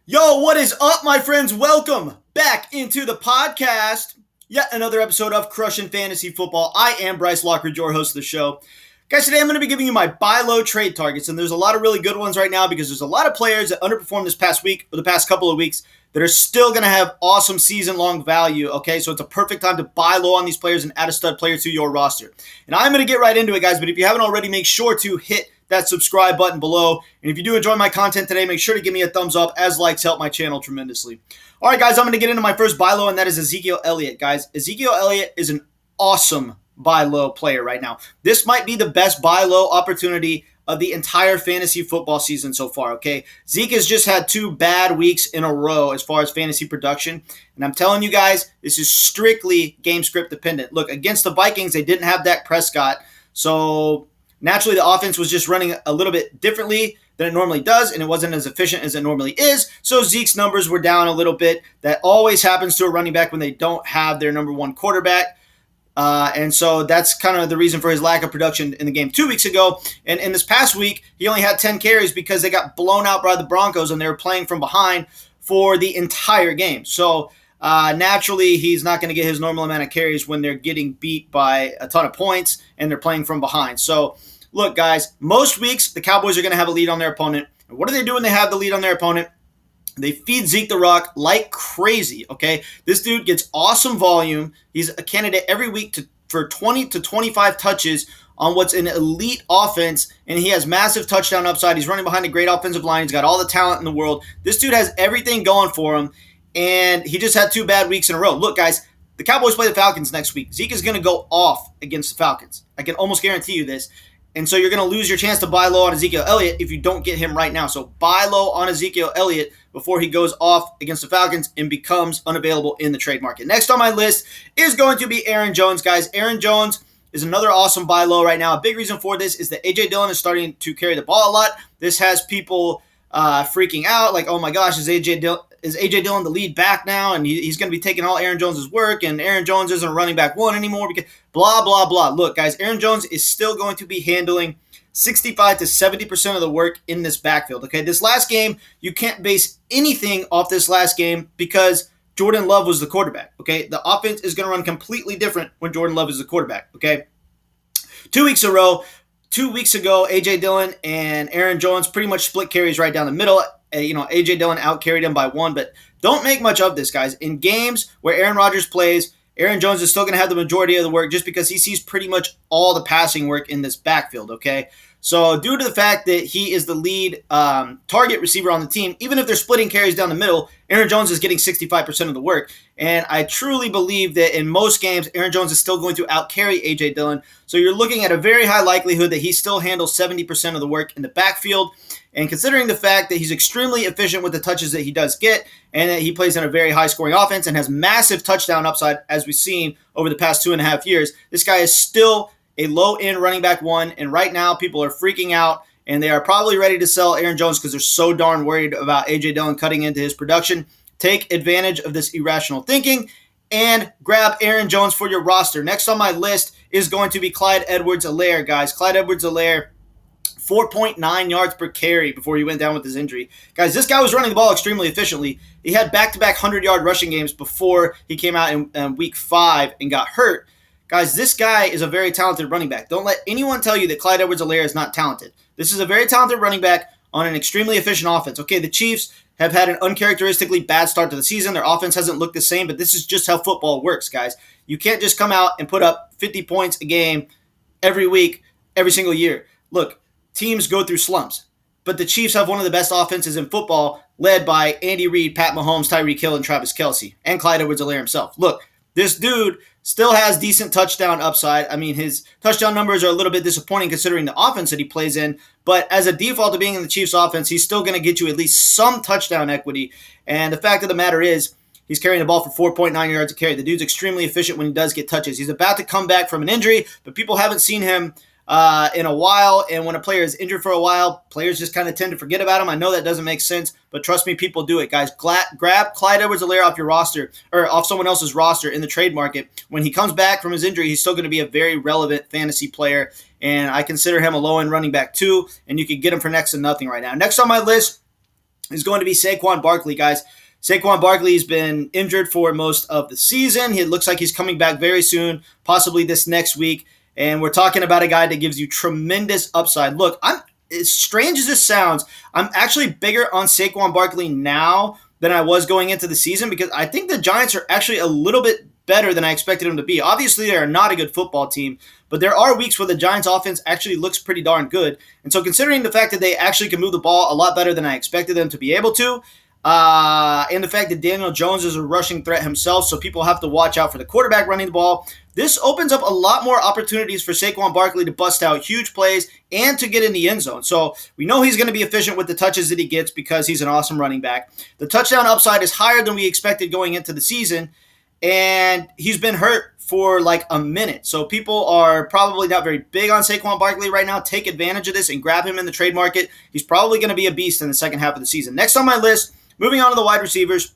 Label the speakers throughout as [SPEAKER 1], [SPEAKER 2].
[SPEAKER 1] Yo, what is up, my friends? Welcome back into the podcast. Yet another episode of Crushing Fantasy Football. I am Bryce Lockridge, your host of the show. Guys, today I'm going to be giving you my buy low trade targets, and there's a lot of really good ones right now because there's a lot of players that underperformed this past week or the past couple of weeks that are still going to have awesome season-long value, okay? So it's a perfect time to buy low on these players and add a stud player to your roster. And I'm going to get right into it, guys, but if you haven't already, make sure to hit that subscribe button below. And if you do enjoy my content today, make sure to give me a thumbs up, as likes help my channel tremendously. All right, guys, I'm going to get into my first buy low, and that is Ezekiel Elliott, guys. Ezekiel Elliott is an awesome buy low player right now. This might be the best buy low opportunity of the entire fantasy football season so far, okay? Zeke has just had 2 bad weeks in a row as far as fantasy production. And I'm telling you guys, this is strictly game script dependent. Look, against the Vikings, they didn't have Dak Prescott. So naturally, the offense was just running a little bit differently than it normally does, and it wasn't as efficient as it normally is. So Zeke's numbers were down a little bit. That always happens to a running back when they don't have their number one quarterback. And so that's kind of the reason for his lack of production in the game 2 weeks ago. And in this past week, he only had 10 carries because they got blown out by the Broncos and they were playing from behind for the entire game. So naturally, he's not going to get his normal amount of carries when they're getting beat by a ton of points and they're playing from behind. So look, guys, most weeks the Cowboys are going to have a lead on their opponent. And what do they do when they have the lead on their opponent? They feed Zeke the rock like crazy, okay? This dude gets awesome volume. He's a candidate every week for 20 to 25 touches on what's an elite offense, and he has massive touchdown upside. He's running behind a great offensive line. He's got all the talent in the world. This dude has everything going for him, and he just had 2 bad weeks in a row. Look, guys, the Cowboys play the Falcons next week. Zeke is going to go off against the Falcons. I can almost guarantee you this. And so you're going to lose your chance to buy low on Ezekiel Elliott if you don't get him right now. So buy low on Ezekiel Elliott before he goes off against the Falcons and becomes unavailable in the trade market. Next on my list is going to be Aaron Jones, guys. Aaron Jones is another awesome buy low right now. A big reason for this is that A.J. Dillon is starting to carry the ball a lot. This has people freaking out like, oh my gosh, is A.J. Dillon the lead back now? And he's going to be taking all Aaron Jones' work, and Aaron Jones isn't running back 1 anymore because blah, blah, blah. Look, guys, Aaron Jones is still going to be handling 65 to 70% of the work in this backfield, okay? This last game, you can't base anything off this last game because Jordan Love was the quarterback, okay? The offense is going to run completely different when Jordan Love is the quarterback, okay? 2 weeks ago, A.J. Dillon and Aaron Jones pretty much split carries right down the middle. A.J. Dillon out-carried him by 1, but don't make much of this, guys. In games where Aaron Rodgers plays, Aaron Jones is still going to have the majority of the work just because he sees pretty much all the passing work in this backfield, okay? So due to the fact that he is the lead target receiver on the team, even if they're splitting carries down the middle, Aaron Jones is getting 65% of the work. And I truly believe that in most games, Aaron Jones is still going to out-carry A.J. Dillon. So you're looking at a very high likelihood that he still handles 70% of the work in the backfield. And considering the fact that he's extremely efficient with the touches that he does get and that he plays in a very high-scoring offense and has massive touchdown upside, as we've seen over the past 2.5 years, this guy is still a low-end running back 1, and right now people are freaking out, and they are probably ready to sell Aaron Jones because they're so darn worried about A.J. Dillon cutting into his production. Take advantage of this irrational thinking and grab Aaron Jones for your roster. Next on my list is going to be Clyde EdwardsHelaire, guys. Clyde EdwardsHelaire, 4.9 yards per carry before he went down with his injury. Guys, this guy was running the ball extremely efficiently. He had back-to-back 100-yard rushing games before he came out in week 5 and got hurt. Guys, this guy is a very talented running back. Don't let anyone tell you that Clyde EdwardsHelaire is not talented. This is a very talented running back on an extremely efficient offense. Okay, the Chiefs have had an uncharacteristically bad start to the season. Their offense hasn't looked the same, but this is just how football works, guys. You can't just come out and put up 50 points a game every week, every single year. Look, teams go through slumps, but the Chiefs have one of the best offenses in football, led by Andy Reid, Pat Mahomes, Tyreek Hill, and Travis Kelce, and Clyde EdwardsHelaire himself. Look, this dude still has decent touchdown upside. I mean, his touchdown numbers are a little bit disappointing considering the offense that he plays in, but as a default to being in the Chiefs offense, he's still going to get you at least some touchdown equity. And the fact of the matter is, he's carrying the ball for 4.9 yards a carry. The dude's extremely efficient when he does get touches. He's about to come back from an injury, but people haven't seen him in a while, and when a player is injured for a while, players just kind of tend to forget about him. I know that doesn't make sense, but trust me, people do it, guys. Grab Clyde EdwardsHelaire off your roster, or off someone else's roster in the trade market. When he comes back from his injury, he's still going to be a very relevant fantasy player, and I consider him a low-end running back too, and you can get him for next to nothing right now. Next on my list is going to be Saquon Barkley, guys. Saquon Barkley has been injured for most of the season. It looks like he's coming back very soon, possibly this next week. And we're talking about a guy that gives you tremendous upside. Look, as strange as this sounds, I'm actually bigger on Saquon Barkley now than I was going into the season because I think the Giants are actually a little bit better than I expected them to be. Obviously, they are not a good football team, but there are weeks where the Giants offense actually looks pretty darn good. And so considering the fact that they actually can move the ball a lot better than I expected them to be able to, and the fact that Daniel Jones is a rushing threat himself, so people have to watch out for the quarterback running the ball. This opens up a lot more opportunities for Saquon Barkley to bust out huge plays and to get in the end zone. So we know he's going to be efficient with the touches that he gets because he's an awesome running back. The touchdown upside is higher than we expected going into the season, and he's been hurt for like a minute. So people are probably not very big on Saquon Barkley right now. Take advantage of this and grab him in the trade market. He's probably going to be a beast in the second half of the season. Next on my list, moving on to the wide receivers,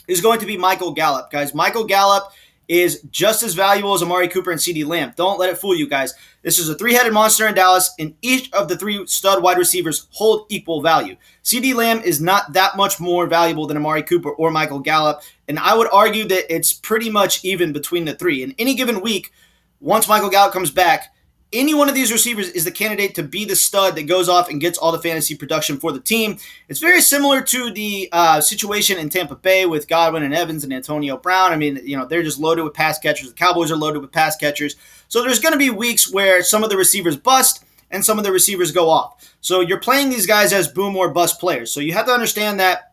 [SPEAKER 1] is going to be Michael Gallup. Guys, Michael Gallup is just as valuable as Amari Cooper and CeeDee Lamb. Don't let it fool you guys. This is a three-headed monster in Dallas, and each of the three stud wide receivers hold equal value. CeeDee Lamb is not that much more valuable than Amari Cooper or Michael Gallup, and I would argue that it's pretty much even between the three. In any given week, once Michael Gallup comes back, any one of these receivers is the candidate to be the stud that goes off and gets all the fantasy production for the team. It's very similar to the situation in Tampa Bay with Godwin and Evans and Antonio Brown. I mean, they're just loaded with pass catchers. The Cowboys are loaded with pass catchers. So there's going to be weeks where some of the receivers bust and some of the receivers go off. So you're playing these guys as boom or bust players. So you have to understand that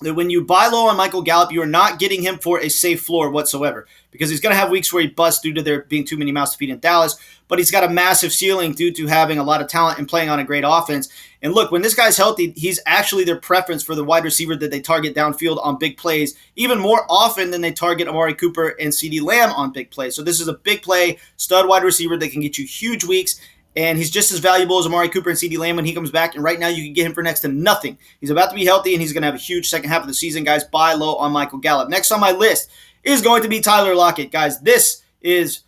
[SPEAKER 1] when you buy low on Michael Gallup, you are not getting him for a safe floor whatsoever because he's going to have weeks where he busts due to there being too many mouths to feed in Dallas, but he's got a massive ceiling due to having a lot of talent and playing on a great offense. And look, when this guy's healthy, he's actually their preference for the wide receiver that they target downfield on big plays, even more often than they target Amari Cooper and CeeDee Lamb on big plays. So this is a big play, stud wide receiver that can get you huge weeks. And he's just as valuable as Amari Cooper and CeeDee Lamb when he comes back. And right now you can get him for next to nothing. He's about to be healthy, and he's going to have a huge second half of the season. Guys, buy low on Michael Gallup. Next on my list is going to be Tyler Lockett. Guys, this is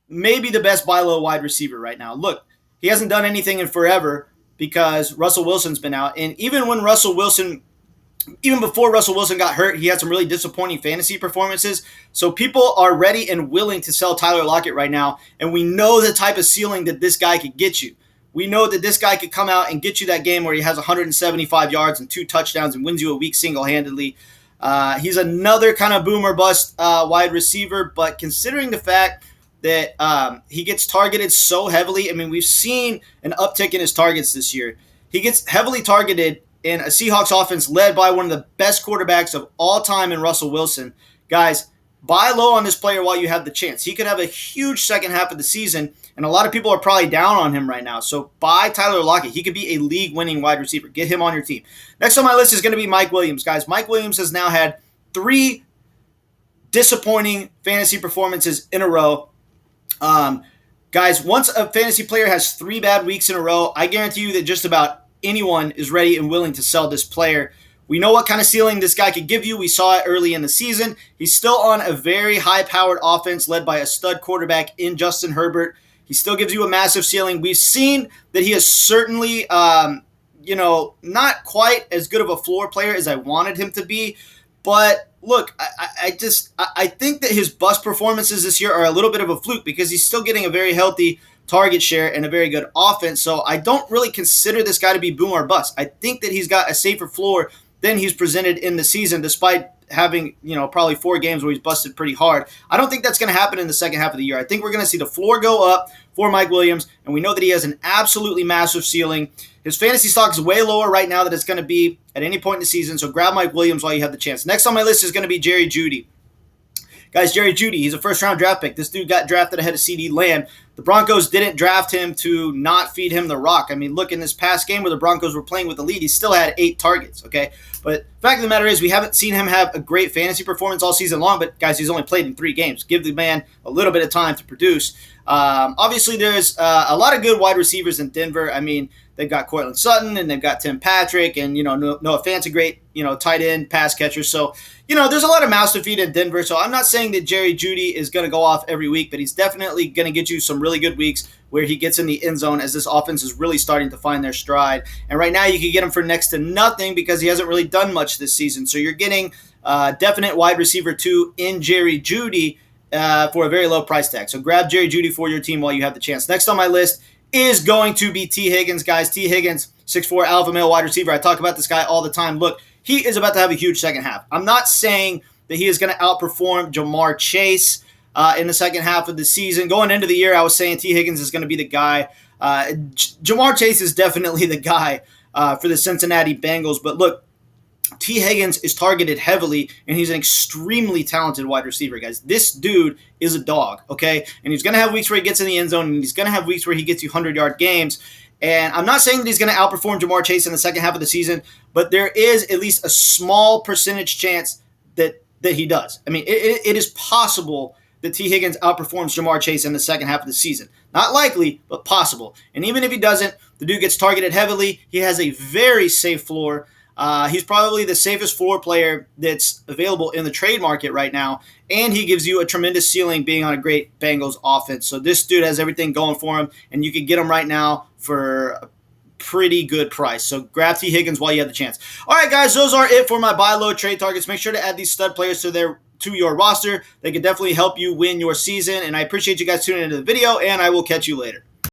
[SPEAKER 1] maybe the best buy low wide receiver right now. Look, he hasn't done anything in forever because Russell Wilson's been out. And even before Russell Wilson got hurt, he had some really disappointing fantasy performances. So people are ready and willing to sell Tyler Lockett right now, and we know the type of ceiling that this guy could get you. We know that this guy could come out and get you that game where he has 175 yards and 2 touchdowns and wins you a week single-handedly. He's another kind of boom or bust wide receiver, but considering the fact that he gets targeted so heavily, I mean, we've seen an uptick in his targets this year. He gets heavily targeted in a Seahawks offense led by one of the best quarterbacks of all time in Russell Wilson. Guys, buy low on this player while you have the chance. He could have a huge second half of the season, and a lot of people are probably down on him right now. So buy Tyler Lockett. He could be a league-winning wide receiver. Get him on your team. Next on my list is going to be Mike Williams. Guys, Mike Williams has now had 3 disappointing fantasy performances in a row. Guys, once a fantasy player has 3 bad weeks in a row, I guarantee you that just about anyone is ready and willing to sell this player. We know what kind of ceiling this guy could give you. We saw it early in the season. He's still on a very high-powered offense led by a stud quarterback in Justin Herbert. He still gives you a massive ceiling. We've seen that he is certainly, not quite as good of a floor player as I wanted him to be. But look, I think that his bust performances this year are a little bit of a fluke because he's still getting a very healthy target share and a very good offense. So I don't really consider this guy to be boom or bust. I think that he's got a safer floor than he's presented in the season, despite having, probably 4 games where he's busted pretty hard. I don't think that's going to happen in the second half of the year. I think we're going to see the floor go up for Mike Williams, and we know that he has an absolutely massive ceiling. His fantasy stock is way lower right now than it's going to be at any point in the season, so grab Mike Williams while you have the chance. Next on my list is going to be Jerry Jeudy. Guys, Jerry Jeudy, he's a first-round draft pick. This dude got drafted ahead of CeeDee Lamb. The Broncos didn't draft him to not feed him the rock. I mean, look, in this past game where the Broncos were playing with the lead, he still had 8 targets, okay? But the fact of the matter is we haven't seen him have a great fantasy performance all season long, but, guys, he's only played in 3 games. Give the man a little bit of time to produce. Obviously, there's a lot of good wide receivers in Denver. I mean, they've got Cortland Sutton, and they've got Tim Patrick, and, Noah Fant's a great, tight end, pass catcher. So, there's a lot of mouths to feed in Denver. So I'm not saying that Jerry Jeudy is going to go off every week, but he's definitely going to get you some really good weeks where he gets in the end zone as this offense is really starting to find their stride. And right now you can get him for next to nothing because he hasn't really done much this season. So you're getting definite wide receiver 2 in Jerry Jeudy for a very low price tag. So grab Jerry Jeudy for your team while you have the chance. Next on my list is going to be T. Higgins, guys. T. Higgins, 6'4", alpha male wide receiver. I talk about this guy all the time. Look, he is about to have a huge second half. I'm not saying that he is going to outperform Jamar Chase in the second half of the season. Going into the year, I was saying T. Higgins is going to be the guy. Jamar Chase is definitely the guy for the Cincinnati Bengals. But look, T. Higgins is targeted heavily, and he's an extremely talented wide receiver, guys. This dude is a dog, okay? And he's going to have weeks where he gets in the end zone, and he's going to have weeks where he gets you 100-yard games. And I'm not saying that he's going to outperform Jamar Chase in the second half of the season, but there is at least a small percentage chance that he does. I mean, it is possible that T. Higgins outperforms Jamar Chase in the second half of the season. Not likely, but possible. And even if he doesn't, the dude gets targeted heavily. He has a very safe floor. He's probably the safest floor player that's available in the trade market right now, and he gives you a tremendous ceiling being on a great Bengals offense. So this dude has everything going for him, and you can get him right now for a pretty good price. So grab T. Higgins while you have the chance. All right, guys, those are it for my buy low trade targets. Make sure to add these stud players to your roster. They can definitely help you win your season, and I appreciate you guys tuning into the video, and I will catch you later.